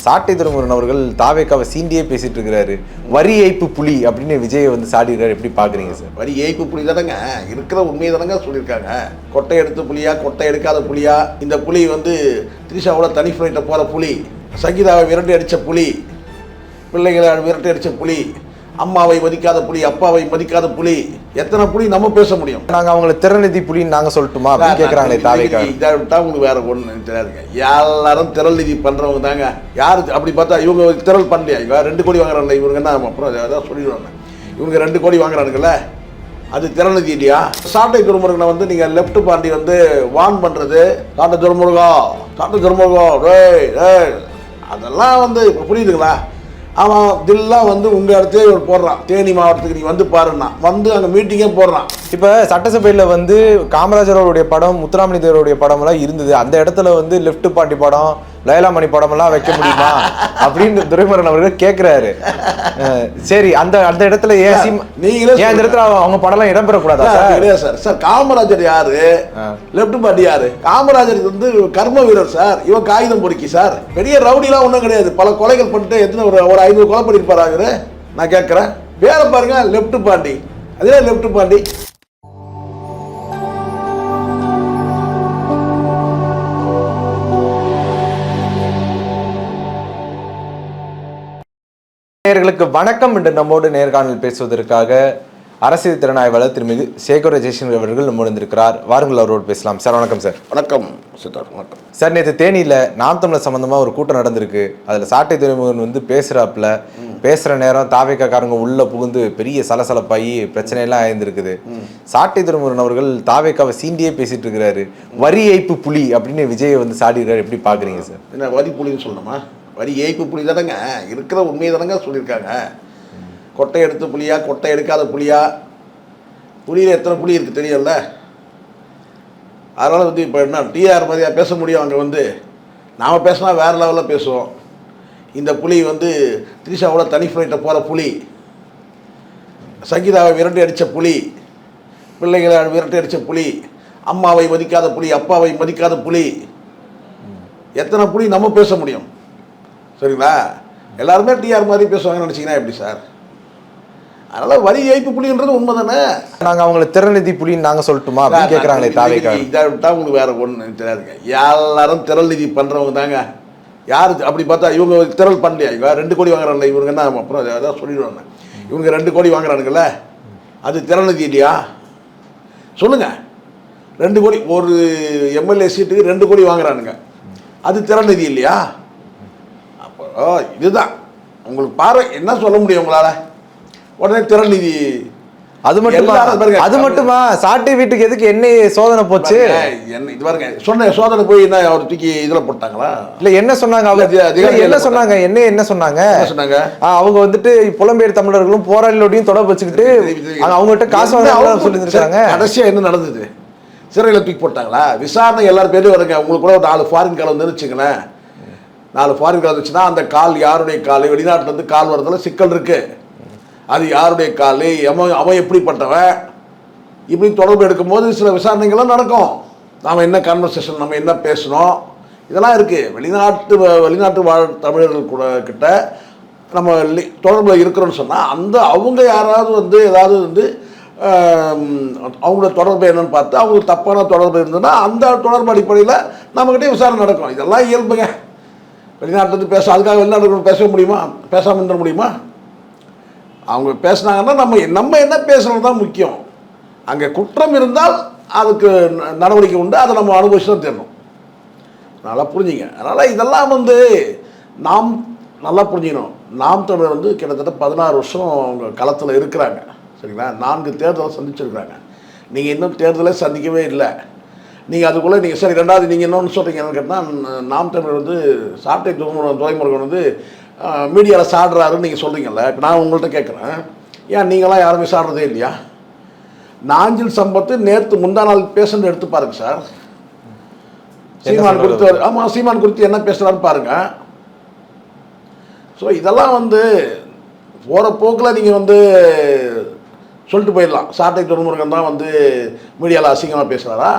சாட்டை துரைமுருகன் அவர்கள் தாவேக்காவை சீண்டியே பேசிட்டு இருக்கிறாரு. வரி ஏய்ப்பு புலி அப்படின்னு விஜய் வந்து சாடிடுறாரு. எப்படி பாக்குறீங்க சார்? வரி ஏய்ப்பு புலி தானங்க, இருக்கிற உண்மையை தானங்க சொல்லியிருக்காங்க. கொட்டை எடுத்து புலியா, கொட்டை எடுக்காத புலியா? இந்த புலி வந்து திரிஷாவோட தனி ஃப்ளைட்டை போகிற புலி, சங்கீதாவை விரட்டி அடித்த புலி, பிள்ளைகளை விரட்டி அடித்த புலி, அம்மாவை மதிக்காத புலி, அப்பாவை மதிக்காத புலி, எத்தனை புலி நம்ம பேச முடியும்? நாங்கள் அவங்களை திறநிதி புலின்னு நாங்கள் சொல்லட்டுமா அப்படின்னு கேட்குறாங்களே தாவேக்கா. இதை விட்டா உங்களுக்கு வேற ஒன்று தெரியாதுங்க. எல்லாரும் திரள் நிதி பண்ணுறவங்க தாங்க. யாரு அப்படி பார்த்தா இவங்க திரள் பண்ணலையா? இவங்க 2 கோடி வாங்குறாங்க, இவங்க என்ன அப்புறம் அதான் சொல்லிடுவாங்க. இவங்க 2 கோடி வாங்குறானுங்கல்ல, அது திரள் நிதி இல்லையா? சாட்டை துரைமுருகனை வந்து நீங்கள் லெஃப்ட் பார்ட்டி வந்து வார்ன் பண்ணுறது, சாட்டை துரைமுருகா அதெல்லாம் வந்து புரியுதுங்களா? அவன் தில்லாம் வந்து உங்கள் இடத்துல போடுறான், தேனி மாவட்டத்துக்கு நீ வந்து பாருன்னா வந்து அங்கே மீட்டிங்கே போடுறான். இப்போ சட்டசபையில் வந்து காமராஜரோடைய படம், முத்துராமலிங்க தேவருடைய படமெல்லாம் இருந்தது. அந்த இடத்துல வந்து லெஃப்ட் பார்ட்டி படம், லயலாமணி படமெல்லாம் வைக்க முடியுமா அப்படின்னு துரைமுருகன் அவர்கள் கேட்குறாரு. சரி, அந்த அந்த இடத்துல நீங்களே இந்த இடத்துல அவங்க படம்லாம் இடம்பெறக்கூடாதா? கிடையாது சார். சார் காமராஜர் யாரு, லெஃப்ட் பார்ட்டி யாரு? காமராஜர் வந்து கர்ம வீரர் சார், இவன் காகிதம் பொறுக்கி சார். பெரிய ரவுடிலாம் ஒன்றும் கிடையாது. பல கொலைகள் பண்ணிட்டு எத்தனை ஒரு 500 கொலை பண்ணியிருப்பாரு. நான் கேட்குறேன், வேற பாருங்க லெஃப்ட் பார்ட்டி. அதே லெஃப்ட் பார்ட்டி. நேயர்களுக்கு வணக்கம். என்று நம்மோடு நேர்காணல் பேசுவதற்காக அரசியல் திறனாய்வாளர் திருமிகு சேகர ஜெய்சங்கர் அவர்கள் நம்மோடு வந்திருக்கிறார். வாருங்கள், அவரோடு பேசலாம். சார் வணக்கம். சார் வணக்கம். வணக்கம் சார். நேற்று தேனியில் நாம் தமிழர் சம்பந்தமாக ஒரு கூட்டம் நடந்திருக்கு. அதில் சாட்டை துரைமுருகன் வந்து பேசுகிற நேரம் தாவேக்காரங்க உள்ளே புகுந்து பெரிய சலசலப்பாகி பிரச்சனையெல்லாம் ஆயிருந்திருக்குது. சாட்டை துரைமுருகன் அவர்கள் தாவேக்காவை சீண்டியே பேசிட்டு இருக்கிறாரு. வரி ஏய்ப்பு புலி அப்படின்னு விஜய் வந்து சாடிடுறாரு. எப்படி பார்க்குறீங்க சார்? என்ன வரி புலின்னு சொல்லணுமா? வரி ஏய்ப்பு புலி தானங்க, இருக்கிற உண்மையை தானங்க சொல்லியிருக்காங்க. கொட்டை எடுத்து புலியா, கொட்டை எடுக்காத புலியா? புலியில் எத்தனை புலி இருக்குது தெரியல. அதனால் வந்து இப்போ என்ன டிஆர் மாதிரியாக பேச முடியும்? அங்கே வந்து நாம் பேசினா வேறு லெவலில் பேசுவோம். இந்த புலி வந்து திரிஷாவோட தனி ஃப்ளைட்டை போகிற புலி, சங்கீதாவை விரட்டி அடித்த புலி, பிள்ளைகளை விரட்டி அடித்த புலி, அம்மாவை மதிக்காத புலி, அப்பாவை மதிக்காத புலி, எத்தனை புலி நம்ம பேச முடியும்? சரிங்களா? எல்லாருமே டிஆர் மாதிரி பேசுவாங்கன்னு நினச்சிங்கன்னா எப்படி சார்? அதனால் வரி ஏய்ப்பு புலின்றது உண்மை தானே. நாங்கள் அவங்களை திறநிதி புலின்னு நாங்கள் சொல்லட்டுமா அப்படின்னு கேட்குறாங்களே தாவேக்கா. இதை விட்டா உங்களுக்கு வேற ஒன்று தெரியாதுங்க. எல்லாரும் திரள் நிதி பண்ணுறவங்க தாங்க. யாரு அப்படி பார்த்தா இவங்க திரள் பண்ணலையா? இவங்க 2 கோடி வாங்குறாங்க, இவங்க என்ன அப்புறம் அதான் சொல்லிடுவாங்க. இவங்க 2 கோடி வாங்குறானுங்கல்ல, அது திரள் நிதி இல்லையா? சொல்லுங்க. 2 கோடி ஒரு எம்எல்ஏ சீட்டுக்கு 2 கோடி வாங்குறானுங்க, அது திரள் நிதி இல்லையா? அப்போ இதுதான் உங்களுக்கு பார்வை. என்ன சொல்ல முடியும் உங்களால? உடனே திரள் நிதி. அது மட்டுமா? சாட்டை வீட்டுக்கு எதுக்கு என்ன சோதனை போச்சு? இது பாருங்க, சொன்ன சோதனை போய் என்ன அவர் தூக்கி இதுல போட்டாங்களா? இல்ல என்ன சொன்னாங்க என்ன சொன்னாங்க அவங்க வந்துட்டு புலம்பெயர் தமிழர்களும் போராளிகளோடையும் தொடர்பு வச்சுக்கிட்டு அவங்ககிட்ட காசு சொல்லியிருக்காங்க. கடைசியா என்ன நடந்தது? சிறையில் தூக்கி போட்டாங்களா? விசாரணை எல்லாரும் பேரும் வருங்க. உங்களுக்கு கூட ஒரு 4 ஃபாரின் கால் வந்து வச்சுங்களேன். 4 ஃபாரின் கால் வச்சுன்னா அந்த கால் யாருடைய கால்? வெளிநாட்டுல இருந்து கால் வரதுல சிக்கல் இருக்கு. அது யாருடைய கால், அவன் எப்படிப்பட்டவன், இப்படி தொடர்பு எடுக்கும்போது சில விசாரணைகள்லாம் நடக்கும். நாம் என்ன கான்வர்சேஷன், நம்ம என்ன பேசணும், இதெல்லாம் இருக்குது. வெளிநாட்டு வாழ் தமிழர்கள் கூட கிட்ட நம்ம தொடர்பில் இருக்கிறோன்னு சொன்னால் அவங்க யாராவது வந்து ஏதாவது வந்து அவங்களோட தொடர்பு என்னன்னு பார்த்து அவங்களுக்கு தப்பான தொடர்பு இருந்ததுன்னா அந்த தொடர்பு அடிப்படையில் நம்மக்கிட்டே விசாரணை நடக்கும். இதெல்லாம் இயல்புங்க. வெளிநாட்டிலேருந்து அதுக்காக வெளிநாட்டு பேச முடியுமா? பேசாமல் இருந்துட முடியுமா? அவங்க பேசினாங்கன்னா நம்ம என்ன பேசுகிறது தான் முக்கியம். அங்கே குற்றம் இருந்தால் அதுக்கு நடவடிக்கை உண்டு, அதை நம்ம அனுபவிச்சு தான் தெரியணும். நல்லா புரிஞ்சுங்க. அதனால் இதெல்லாம் வந்து நாம் நல்லா புரிஞ்சுக்கணும். நாம் தமிழர் வந்து கிட்டத்தட்ட 16 வருஷம் அவங்க களத்தில் இருக்கிறாங்க. சரிங்களா? 4 தேர்தலை சந்திச்சிருக்கிறாங்க. நீங்கள் இன்னும் தேர்தலே சந்திக்கவே இல்லை. நீங்கள் அதுக்குள்ளே நீங்கள் சரி 2வது நீங்கள் இன்னொன்று சொல்கிறீங்க என்னன்னு கேட்டால், நாம் தமிழர் வந்து சாட்டை துரைமுருகன் வந்து மீடியாவில் சாடுறாருன்னு நீங்கள் சொல்கிறீங்கல்ல. இப்போ நான் உங்கள்கிட்ட கேட்குறேன், ஏன் நீங்களாம் யாருமே சாடுறதே இல்லையா? நாஞ்சில் சம்பத்து நேற்று முந்தா நாள் பேசுன்னு எடுத்து பாருங்க சார். சீமான் குறித்து, ஆமாம், சீமான் குறித்து என்ன பேசுகிறான்னு பாருங்க. ஸோ இதெல்லாம் வந்து போகிற போக்கில் நீங்கள் வந்து சொல்லிட்டு போயிடலாம். சாட்டை துரைமுருகன் தான் வந்து மீடியாவில் அசிங்கமாக பேசுகிறாரா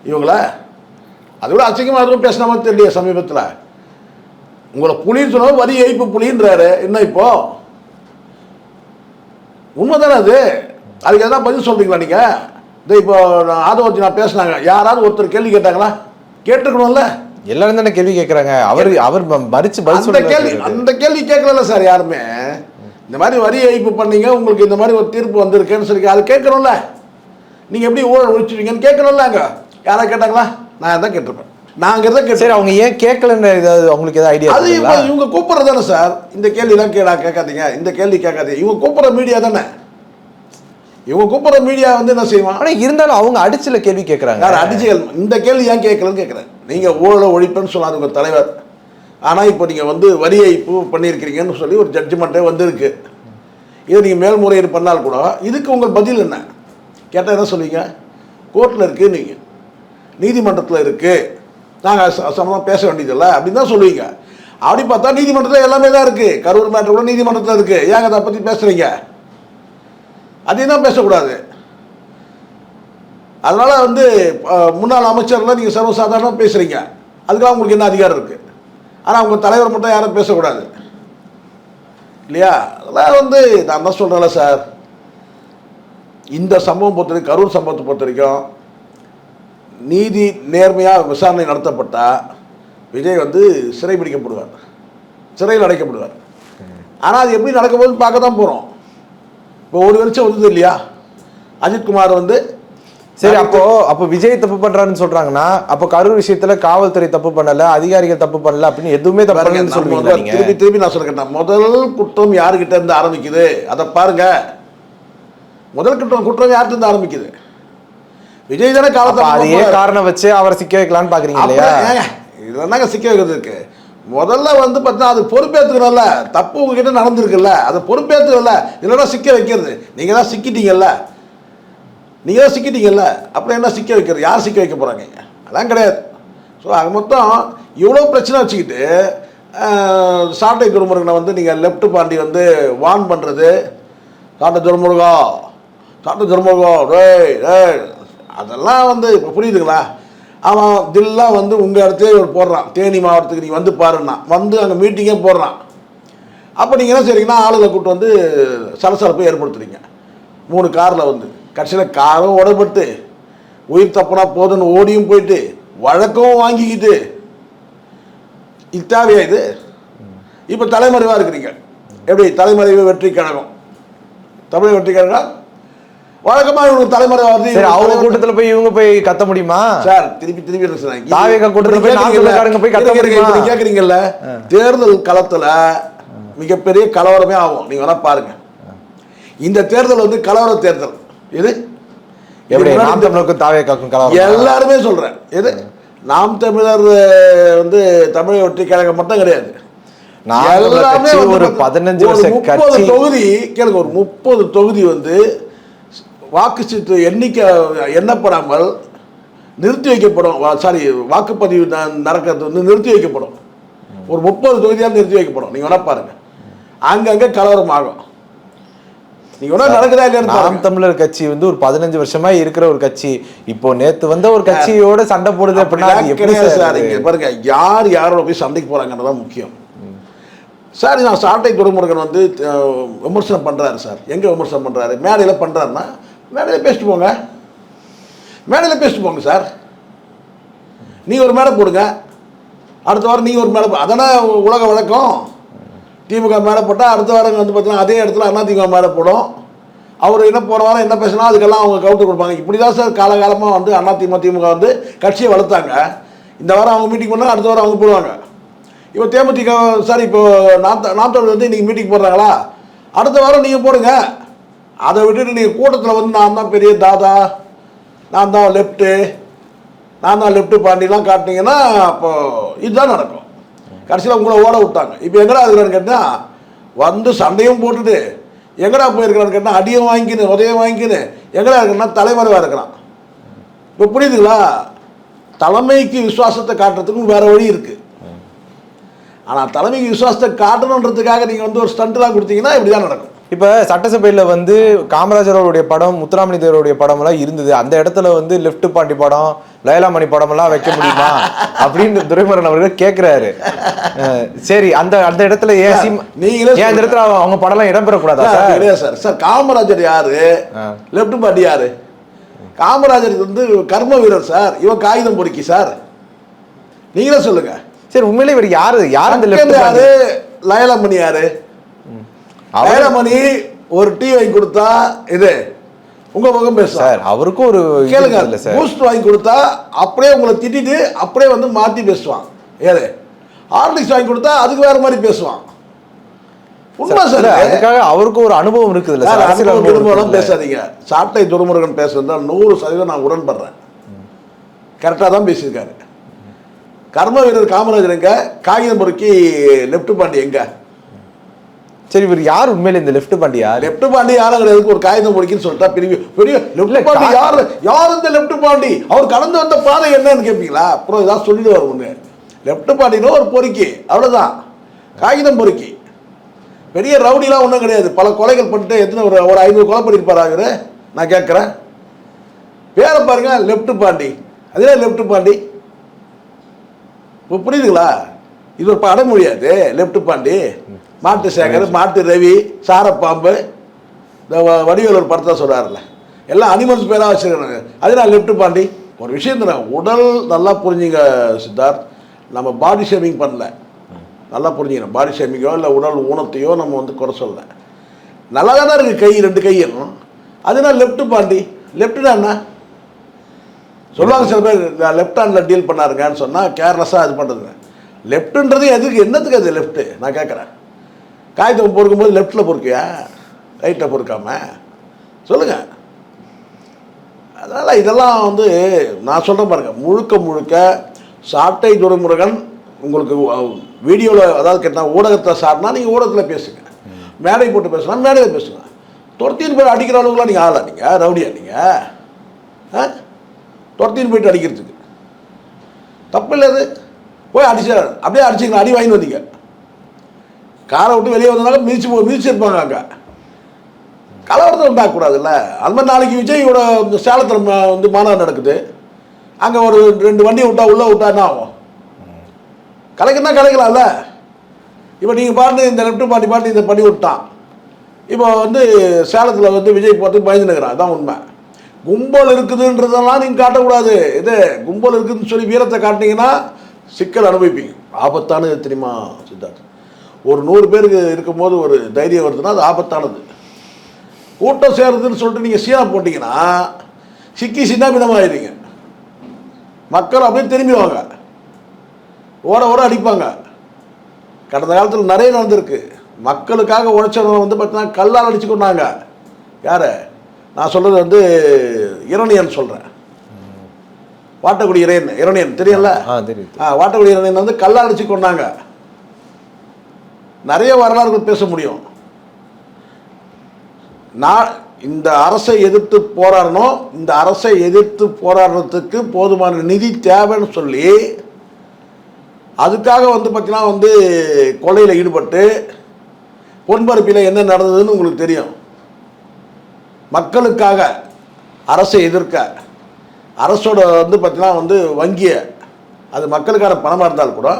இவங்கள? அதை விட அசிங்கமாக எதுவும் பேசின மாதிரி தெரியல சமீபத்தில். உங்களை புலின்னு சொன்னாலும் வரி ஏய்ப்பு புலின்றாரு. என்ன இப்போ உண்மைதானே அது? அதுக்கு எதனா பதில் சொல்றீங்களா நீங்க? இப்போ ஆதவத்தி நான் பேசினாங்க, யாராவது ஒருத்தர் கேள்வி கேட்டாங்களா? கேட்டுக்கணும்ல. எல்லாரும் தானே கேள்வி கேட்கறாங்க. அவர் மறிச்சு பதில் சொல்ல அந்த கேள்வி கேட்கல சார் யாருமே. இந்த மாதிரி வரி ஏய்ப்பு பண்ணீங்க, உங்களுக்கு இந்த மாதிரி ஒரு தீர்ப்பு வந்திருக்குன்னு சொல்லி அது கேட்கணும்ல. நீங்க எப்படி ஊழல் ஒழிச்சுவீங்கன்னு கேட்கணும்ல. அங்க யாராவது கேட்டாங்களா? நான் தான் கேட்டிருப்பேன். சரி, அவங்க ஏன் கேட்கலன்னு அவங்களுக்கு ஏதாவது ஐடியா? அது இவங்க கூப்பிடுறது தானே சார். இந்த கேள்விலாம் கேட்காதீங்க, இந்த கேள்வி கேட்காதீங்க. இவங்க கூப்பிடுற மீடியா தானே. இவங்க கூப்பிடுற மீடியா வந்து என்ன செய்வான்? ஆனால் இருந்தாலும் அவங்க அடிச்சுல கேள்வி கேட்குறாங்க. யார் அடிச்சுகள்? இந்த கேள்வி ஏன் கேட்கலன்னு கேட்குறேன். நீங்கள் ஊழலை ஒழிப்புன்னு சொன்னார் உங்கள் தலைவர். ஆனால் இப்போ நீங்கள் வந்து வரி ஏய்ப்பு பண்ணியிருக்கிறீங்கன்னு சொல்லி ஒரு ஜட்ஜ்மெண்ட்டே வந்திருக்கு. இதை நீங்கள் மேல்முறையீடு பண்ணால் கூட இதுக்கு உங்கள் பதில் என்ன கேட்டால் என்ன சொல்லுவீங்க? கோர்ட்டில் இருக்குது, நீங்கள் நீதிமன்றத்தில் இருக்குது, நாங்கள் சம்மந்தம் பேச வேண்டியதில்லை அப்படின்னு தான் சொல்லுவீங்க. அப்படி பார்த்தா நீதிமன்றத்தில் எல்லாமே தான் இருக்குது. கரூர் மேட்டர் கூட நீதிமன்றத்தில் இருக்குது. ஏங்க அதை பற்றி பேசுகிறீங்க? அதையும் தான் பேசக்கூடாது. அதனால் வந்து முன்னாள் அமைச்சர்லாம் நீங்கள் சர்வசாதாரணமாக பேசுகிறீங்க. அதுக்காக உங்களுக்கு என்ன அதிகாரம் இருக்குது? ஆனால் உங்கள் தலைவர் மட்டும் யாரும் பேசக்கூடாது இல்லையா? அதெல்லாம் வந்து நான் தான் சொல்கிறேன்ல சார், இந்த சம்பவம் பொறுத்த வரைக்கும், கரூர் சம்பவத்தை பொறுத்த வரைக்கும் நீதி நேர்மையாக விசாரணை நடத்தப்பட்டால் விஜய் வந்து சிறைபிடிக்கப்படுவார், சிறையில் அடைக்கப்படுவார். ஆனால் அது எப்படி நடக்க போகுதுன்னு பார்க்க தான் போகிறோம். இப்போ ஒரு வெளிச்சம் வந்தது இல்லையா? அஜித்குமார் வந்து சரி, அப்போ விஜய் தப்பு பண்றாருன்னு சொல்றாங்கன்னா, அப்போ கரூர் விஷயத்துல காவல்துறை தப்பு பண்ணல, அதிகாரிகள் தப்பு பண்ணல அப்படின்னு எதுவுமே தப்பு பண்ணலன்னு சொல்லுவீங்க நீங்க? திருப்பி நான் சொல்ல கேட்டேன். முதல் குற்றம் யாருக்கிட்ட இருந்து ஆரம்பிக்குது அதை பாருங்க. முதல் குற்றம் யார்கிட்ட இருந்து ஆரம்பிக்குது? விஜய் தானே காலத்தை அதையே காரணம் வச்சு அவரை சிக்க வைக்கலான்னு பாக்குறீங்க இல்லையா? இதெல்லாம் சிக்க வைக்கிறதுக்கு முதல்ல வந்து பார்த்தா அது பொறுப்பேற்றுக்கணும்ல. தப்பு உங்ககிட்ட நடந்திருக்குல்ல, அதை பொறுப்பேற்றுக்கல. இல்லைன்னா சிக்க வைக்கிறது. நீங்க தான் சிக்கிட்டீங்கல்ல, நீங்கள் தான் சிக்கிட்டீங்கல்ல, அப்புறம் என்ன சிக்க வைக்கிறது? யார் சிக்க வைக்க போகிறாங்க? அதான் கிடையாது. ஸோ அது மொத்தம் இவ்வளோ பிரச்சனை வச்சுக்கிட்டு சாட்டை துறைமுருகனை வந்து நீங்கள் லெஃப்ட் பாண்டி வந்து வார்ன் பண்ணுறது, சாட்டை துறைமுருகா டேய் டேய், அதெல்லாம் வந்து இப்போ புரியுதுங்களா? அவன் தில்லாம் வந்து உங்கள் இடத்துல ஒரு போடுறான், தேனி மாவட்டத்துக்கு நீங்கள் வந்து பாருன்னா வந்து அங்கே மீட்டிங்கே போடுறான். அப்போ நீங்கள் என்ன செய்றீங்கன்னா, ஆளுகளை கூப்பிட்டு வந்து சலசலப்பை ஏற்படுத்துறீங்க. 3 காரில் வந்து கடைசியில் காரும் உடப்பட்டு உயிர் தப்புனா போதுன்னு ஓடியும் போயிட்டு வழக்கம் வாங்கிக்கிட்டு இது தேவையா? இது இப்போ தலைமறைவாக இருக்கிறீங்க. எப்படி தலைமறைவு வெற்றி கழகம், தமிழ் வெற்றி கழகம் வழக்கமாக இவங்க தலைமறைவாக வருது. அவங்க கூட்டத்தில் போய் இவங்க போய் கத்த முடியுமா சார்? திருப்பி கேட்குறீங்கல்ல, தேர்தல் களத்தில் மிகப்பெரிய கலவரமே ஆகும். நீங்க வேணா பாருங்க. இந்த தேர்தல் வந்து கலவர தேர்தல். இது எப்படி நாம் தமிழருக்கும் தாவேக்காக்கும் கலவரம்? எல்லாருமே சொல்றேன். எது நாம் தமிழர் வந்து தமிழக வெற்றி கழகம் மட்டும் கிடையாது. எல்லாமே ஒரு 15 வருஷம் 30 தொகுதி கேளுங்க, ஒரு 30 தொகுதி வந்து வாக்குச்சீட்டு எண்ணிக்கை எண்ணப்படாமல் நிறுத்தி வைக்கப்படும். சாரி, வாக்குப்பதிவு நடக்கிறது வந்து நிறுத்தி வைக்கப்படும். ஒரு 30 தொகுதியாக நிறுத்தி வைக்கப்படும். நீங்க வேணா பாருங்க. அங்கங்க கலவரம் ஆகும். நாம் தமிழர் கட்சி வந்து ஒரு 15 வருஷமா இருக்கிற ஒரு கட்சி, இப்போ நேத்து வந்த ஒரு கட்சியோட சண்டை போடுது அப்படின்னா பாருங்க, யார் யாரோட போய் சண்டைக்கு போறாங்கன்றதான் முக்கியம். சார், நான் சாட்டை துறைமுருகன் வந்து விமர்சனம் பண்றாரு சார். எங்க விமர்சனம் பண்றாரு? மேடையில பண்றாருன்னா மேடையில பேசிட்டு போங்க, மேடையில பேசிட்டு போங்க சார். நீங்க ஒரு மேடை போடுங்க, அடுத்த வாரம் நீங்க ஒரு மேடை, அதானே உலக வழக்கம். திமுக மேலே போட்டால் அடுத்த வாரம் வந்து பார்த்தீங்கன்னா அதே இடத்துல அதிமுக மேலே போடும். அவர் என்ன போகிற வாரம் என்ன பேசினா அதுக்கெல்லாம் அவங்க கவுண்டர் கொடுப்பாங்க. இப்படி தான் சார் காலகாலமாக வந்து திமுக வந்து கட்சியை வளர்த்தாங்க. இந்த வாரம் அவங்க மீட்டிங் பண்ணால் அடுத்த வாரம் அவங்க போடுவாங்க. இப்போ தேமுதிக சார், இப்போ நாம் தமிழர் வந்து இன்றைக்கி மீட்டிங் போடுறாங்களா, அடுத்த வாரம் நீங்கள் போடுங்க. அதை விட்டுட்டு நீங்கள் கூட்டத்தில் வந்து நான் தான் பெரிய தாதா, நான் தான் லெஃப்ட்டு பாண்டிலாம் காட்டினீங்கன்னா அப்போ இதுதான் நடக்கும். கடைசியில் உங்களை ஓட விட்டாங்க. இப்போ எங்கடா இருக்கிறான்னு கேட்டால் வந்து சண்டையும் போட்டுட்டு எங்கடா போயிருக்கிறான்னு கேட்டால் அடியும் வாங்கிக்கின்னு உதயம் வாங்கிக்கின்னு எங்கடா இருக்குன்னா தலைமறைவாக இருக்கிறான். இப்போ புரியுதுங்களா? தலைமைக்கு விசுவாசத்தை காட்டுறதுக்கும் வேற வழி இருக்குது. ஆனால் தலைமைக்கு விசுவாசத்தை காட்டணுன்றதுக்காக நீங்கள் வந்து ஒரு ஸ்டண்ட்லாம் கொடுத்தீங்கன்னா இப்படி தான் நடக்கும். இப்போ சட்டசபையில் வந்து காமராஜரோடைய படம், முத்துராமலிங்க தேவருடைய படம் எல்லாம் இருந்தது. அந்த இடத்துல வந்து லெஃப்ட் பாண்டி படம், லயலாமணி படம் எல்லாம் வைக்க முடியுமா அப்படின்னு துரைமுருகன் அவர்கள் கேட்கிறாரு. சரி, அந்த அந்த இடத்துல நீங்களே அந்த இடத்துல அவங்க படம் எல்லாம் இடம்பெறக்கூடாதா சார்? சார் காமராஜர் யாரு, லெஃப்ட் பாண்டி யாரு? காமராஜர் வந்து கர்ம வீரர் சார், இவன் காகிதம் பொறுக்கி சார். நீங்களே சொல்லுங்க. சரி, உண்மையிலே இவர் யாரு? அந்த லெஃப்ட் யாரு? லயலாமணி யாரு? லயலாமணி ஒரு டீ வாங்கி கொடுத்தா இது உங்க பக்கம் பேச சார், அவருக்கும் ஒரு கேளுங்க. பூஸ்ட் வாங்கி கொடுத்தா அப்படியே உங்களை திட்டிட்டு அப்படியே வந்து மாத்தி பேசுவான். ஏது ஹார்லிக்ஸ் வாங்கி கொடுத்தா அதுக்கு வேற மாதிரி பேசுவான். உண்மை சார். அதுக்காக அவருக்கும் ஒரு அனுபவம் இருக்குதுல்ல சார். அனுபவம் பேசாதீங்க. சாட்டை துரைமுருகன் பேசுறதா 100% நான் உடன்படுறேன். கரெக்டாக தான் பேசியிருக்காரு. கர்ம வீரர் காமராஜர் எங்க, காகிதம் பொறுக்கி லெப்ட் பாண்டி எங்க? சரி, இவர் யார் உண்மையில இந்த லெஃப்ட் பாண்டி? யார் லெஃப்ட் பாண்டி? யாரும் கிடையாது. ஒரு காகிதம் பொறுக்கின்னு சொல்லிட்டா பெரிய பெரிய லெஃப்ட் பாண்டி யாரு? யார் இந்த லெஃப்ட் பாண்டி? அவர் கடந்து வந்த பாதை என்னன்னு கேட்பீங்களா? அப்புறம் இதான் சொல்லிட்டு வருவாங்க. லெஃப்ட் பாண்டினா ஒரு பொறுக்கி, அவ்வளோதான். காகிதம் பொறுக்கி. பெரிய ரவுடிலாம் ஒன்றும் கிடையாது. பல கொலைகள் பண்ணிட்டு எத்தனை ஒரு 500 கொலை பண்ணியிருப்பார் அவரு. நான் கேட்குறேன், பேரை பாருங்க, லெஃப்ட் பாண்டி. அதே லெஃப்ட் பாண்டி இப்போ புரியுதுங்களா? இது ஒரு படம் முடியாது. லெஃப்ட் பாண்டி, மாட்டு சேகர், மாட்டு ரவி, சாரப்பாம்பு, இந்த வடிவேல் ஒரு படத்தை சொல்கிறாருல்ல, எல்லாம் அனிமல்ஸ் பேராக வச்சுருக்காங்க. அதனால் லெஃப்ட் பாண்டி. ஒரு விஷயம் தானே, உடல் நல்லா புரிஞ்சுங்க சித்தார்த். நம்ம பாடி ஷேமிங் பண்ணல, நல்லா புரிஞ்சுக்கணும். பாடி ஷேமிங்கோ இல்லை உடல் ஊனத்தையோ நம்ம வந்து குறை சொல்லலை. நல்லா தானே இருக்குது கை, 2 கையும். அதனால் லெஃப்ட் பாண்டி. லெஃப்ட்னா என்ன சொல்லுவாங்க சில பேர், லெஃப்ட் ஹேண்டில் டீல் பண்ணாருங்கன்னு சொன்னால் கேர்லெஸ்ஸாக இது பண்ணுறதுங்க. லெஃப்ட்டுன்றது எதுக்கு, என்னத்துக்கு அது லெஃப்ட்டு? நான் கேட்குறேன். காகிதம் பொறுக்கும்போது லெஃப்ட்டில் பொறுக்கியா, ரைட்டில் பொறுக்காம சொல்லுங்கள். அதனால் இதெல்லாம் வந்து நான் சொல்கிறேன் பாருங்க, முழுக்க முழுக்க சாட்டை துரைமுருகன் உங்களுக்கு வீடியோவில், அதாவது கேட்டால் ஊடகத்தை சாட்டினா நீங்கள் ஊடகத்தில் பேசுங்க, மேடை போட்டு பேசுனா மேடையில் பேசுங்க. துரத்தின்னு போய் அடிக்கிற அளவுக்குலாம் நீங்கள் ஆளா? நீங்கள் ரவுடியா? நீங்கள் துரத்தின்னு போயிட்டு அடிக்கிறதுக்கு தப்பு இல்லை. அது போய் அடிச்சார், அப்படியே அடிச்சிக்கலாம். அடி வாங்கி வந்தீங்க, காரை விட்டு வெளியே வந்தனால மிதிச்சிருப்பாங்க. அங்கே கலவரத்தை உண்டாக்கக்கூடாதுல்ல. அது மாதிரி நாளைக்கு விஜயோட சேலத்தில் வந்து மாநாடு நடக்குது. அங்கே ஒரு 2 வண்டியை விட்டா உள்ளே விட்டா என்ன ஆகும்? கலைக்குன்னா கலைக்கலாம்ல. இப்போ நீங்கள் பாட்டு இந்த லெஃப்ட் பாட்டி பாட்டு இதை பண்ணி விட்டான். இப்போ வந்து சேலத்தில் வந்து விஜய் பார்த்து பயந்து நிற்கிறான். அதுதான் உண்மை. கும்பல் இருக்குதுன்றதெல்லாம் நீங்கள் காட்டக்கூடாது. இது கும்பல் இருக்குதுன்னு சொல்லி வீரத்தை காட்டினீங்கன்னா சிக்கல் அனுபவிப்பீங்க. ஆபத்தானது தெரியுமா சித்தார்த்? ஒரு 100 பேருக்கு இருக்கும்போது ஒரு தைரியம் வருதுன்னா அது ஆபத்தானது. கூட்டம் சேருதுன்னு சொல்லிட்டு நீங்கள் சீனா போட்டிங்கன்னா சிக்கி சின்னாபின்னமாகிடுங்க. மக்கள் அப்படியே திரும்பிடுவாங்க, ஓட ஓட அடிப்பாங்க. கடந்த காலத்தில் நிறைய நடந்திருக்கு. மக்களுக்காக உழைச்சவங்க வந்து பார்த்தீங்கன்னா கல்லால் அடிச்சு கொண்டாங்க. யார்? நான் சொல்கிறது வந்து இரணியன் சொல்கிறேன். வாட்டக்குடி இரணியன் தெரியல? வாட்டக்குடி இரணியன் வந்து கல்லால் அடிச்சு கொண்டாங்க. நிறைய வரலாறுகள் பேச முடியும். நான் இந்த அரசை எதிர்த்து போராடணும், இந்த அரசை எதிர்த்து போராடுறதுக்கு போதுமான நிதி தேவைன்னு சொல்லி அதுக்காக வந்து பார்த்தீங்கன்னா வந்து கொலையில் ஈடுபட்டு பொன்பரப்பில் என்ன நடந்ததுன்னு உங்களுக்கு தெரியும். மக்களுக்காக அரசை எதிர்க்க அரசோட வந்து பார்த்தீங்கன்னா வந்து வங்கியை, அது மக்களுக்கான பணமாக இருந்தாலும் கூட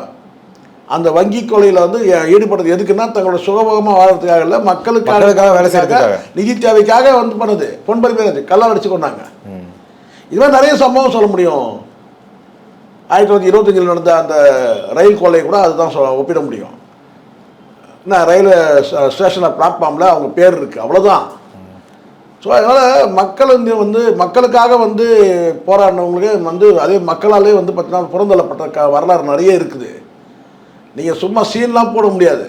அந்த வங்கி கொலையில் வந்து ஈடுபடுறது எதுக்குன்னா தங்களோட சுகபோகமாக வாழறதுக்காக இல்லை, மக்களுக்காக வேலை செய்யறதுக்காக, நிதி தேவைக்காக வந்து பண்ணது. பொன்பரப்பி கல்லால் அடிச்சு கொண்டாங்க. இது மாதிரி நிறைய சம்பவம் சொல்ல முடியும். 1925 நடந்த அந்த ரயில் கொலை கூட அதுதான் ஒப்பிட முடியும். என்ன ரயில் ஸ்டேஷனில் பிளாட்ஃபார்மில் அவங்க பேர் இருக்குது, அவ்வளோதான். ஸோ அதனால் மக்கள் வந்து மக்களுக்காக வந்து போராடினவங்களுக்கு வந்து அதே மக்களாலே வந்து பார்த்தீங்கன்னா புறந்தள்ளப்பட்ட வரலாறு நிறைய இருக்குது. நீங்கள் சும்மா சீன்லாம் போட முடியாது.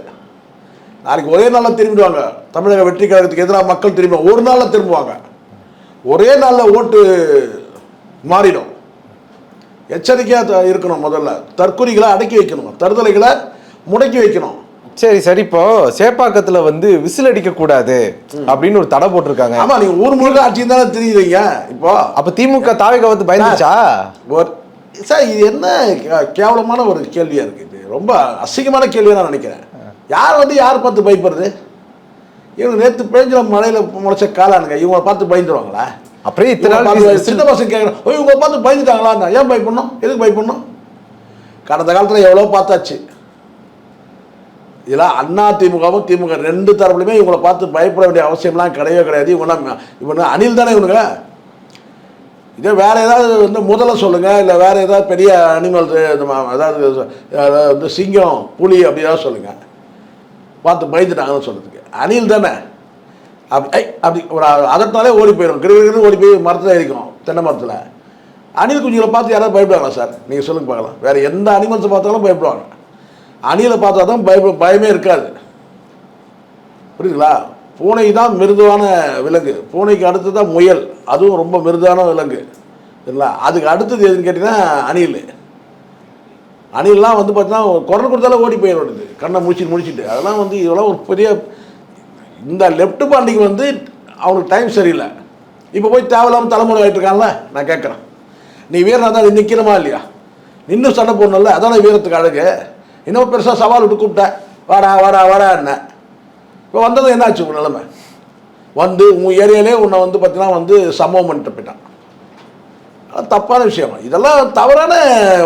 நாளைக்கு ஒரே நாளில் திரும்பிடுவாங்க. தமிழக வெற்றி கழகத்துக்கு எதிராக மக்கள் திரும்புவாங்க, ஒரு நாளில் திரும்புவாங்க. ஒரே நாளில் ஓட்டு மாறிடும். எச்சரிக்கையாக இருக்கணும். முதல்ல தற்கொலைகளை அடக்கி வைக்கணும், தருதலைகளை முடக்கி வைக்கணும். சரி சரி, இப்போ சேப்பாக்கத்தில் வந்து விசில் அடிக்க கூடாது அப்படின்னு ஒரு தடை போட்டிருக்காங்க. ஆமா, நீங்க ஊர் முழுக்க ஆட்சி தானே தெரியுறீங்க. இப்போ அப்ப திமுக தாவேக வந்து பயந்துச்சா சார்? இது என்ன கேவலமான ஒரு கேள்வியா இருக்கு. இது ரொம்ப அசிங்கமான கேள்வியா நான் நினைக்கிறேன். யார் வந்து யார் பார்த்து பயப்படுறது? இவங்க நேற்று பேஞ்ச மழையில் முளைச்ச காலானுங்க, இவங்களை பார்த்து பயந்துருவாங்களா? அப்படியே இத்தனை நாள் சின்ன பசங்க கேட்குறோம், இவங்களை பார்த்து பயந்துட்டாங்களா? ஏன் பயப்படணும்? எதுக்கு பயப்படணும்? கடந்த காலத்தில் எவ்வளோ பார்த்தாச்சு. இதெல்லாம் அண்ணா திமுகவும் திமுக ரெண்டு தரப்புலையுமே இவங்களை பார்த்து பயப்பட வேண்டிய அவசியம்லாம் கிடையவே கிடையாது. இவங்க அணில் தானே இவனுங்க. இதே வேறு ஏதாவது வந்து முதல்ல சொல்லுங்கள், இல்லை வேறு ஏதாவது பெரிய அனிமல்ஸ், அதாவது வந்து சிங்கம் புலி அப்படி ஏதாவது சொல்லுங்கள், பார்த்து பயந்துட்டாங்கன்னு சொல்கிறதுக்கு. அணில் தானே அப்படி ஒரு அதட்டாலே ஓடி போயிடும், கிருகிரு ஓடி போய் மரத்தில் இருக்கும், தென்னை மரத்தில். அணில் குஞ்சுகளை பார்த்து யாராவது பயப்படுவாங்களா சார்? நீங்கள் சொல்லுங்க பார்க்கலாம். வேறு எந்த அனிமல்ஸை பார்த்தாலும் பயப்படுவாங்க. அணிலை பார்த்தா தான் பயமே இருக்காது. புரியுதுங்களா? பூனை தான் மிருதுவான விலங்கு, பூனைக்கு அடுத்து தான் முயல், அதுவும் ரொம்ப மிருதுவான விலங்கு. சரிங்களா? அதுக்கு அடுத்தது எதுன்னு கேட்டிங்கன்னா அணில். அணில்லாம் வந்து பார்த்தீங்கன்னா குரல் கொடுத்தாலும் ஓடி போயிடுது, கண்ணை முடிச்சுட்டு. அதெல்லாம் வந்து இதெல்லாம் ஒரு பெரிய, இந்த லெஃப்ட் பாண்டிக்கு வந்து அவனுக்கு டைம் சரியில்லை. இப்போ போய் தேவையில்லாமல் தலைமுறை ஆகிட்டு இருக்கான்ல. நான் கேட்குறேன், நீ வீரனாக தான் நிற்கிறமா இல்லையா? நின்று சண்டை போடணும்ல, அதான வீரத்துக்கு அழகு. இன்னும் பெருசாக சவால் விட்டு கூப்பிட்டேன், வாடா என்ன. இப்போ வந்ததும் என்னாச்சு உன் நிலைமை? வந்து உன் ஏரியாலே உன்னை வந்து பார்த்தீங்கன்னா வந்து சம்பவம் பண்ணிட்டு போயிட்டான். அது தப்பான விஷயம். இதெல்லாம் தவறான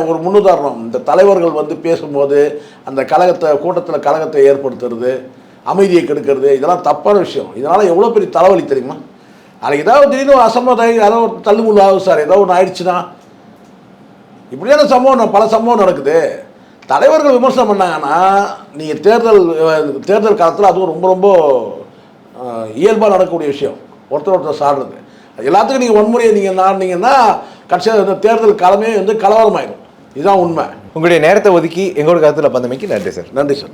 ஒரு முன்னுதாரணம். இந்த தலைவர்கள் வந்து பேசும்போது அந்த கூட்டத்தில் கலகத்தை ஏற்படுத்துறது, அமைதியை கெடுக்கிறது, இதெல்லாம் தப்பான விஷயம். இதனால் எவ்வளோ பெரிய தலைவலி தெரியுமா? நாளைக்கு ஏதாவது திடீர்னு ஒரு அசம்பவம், ஏதாவது ஒரு தள்ளுமுள்ளு ஆகும் சார், ஏதோ ஒன்று ஆயிடுச்சுன்னா. இப்படியான சம்பவம் பல சம்பவம் நடக்குது. தலைவர்கள் விமர்சனம் பண்ணாங்கன்னா நீங்கள் தேர்தல் காலத்தில் அதுவும் ரொம்ப ரொம்ப இயல்பாக நடக்கக்கூடிய விஷயம். ஒருத்தர் சாடுறது எல்லாத்துக்கும் நீங்கள் வன்முறையை நீங்கள் நாடினீங்கன்னா கடைசியாக தேர்தல் காலமே வந்து கலவரமாயிடும். இதுதான் உண்மை. உங்களுடைய நேரத்தை ஒதுக்கி எங்களோட கருத்தில் பந்தமைக்கு நன்றி சார். நன்றி சார்.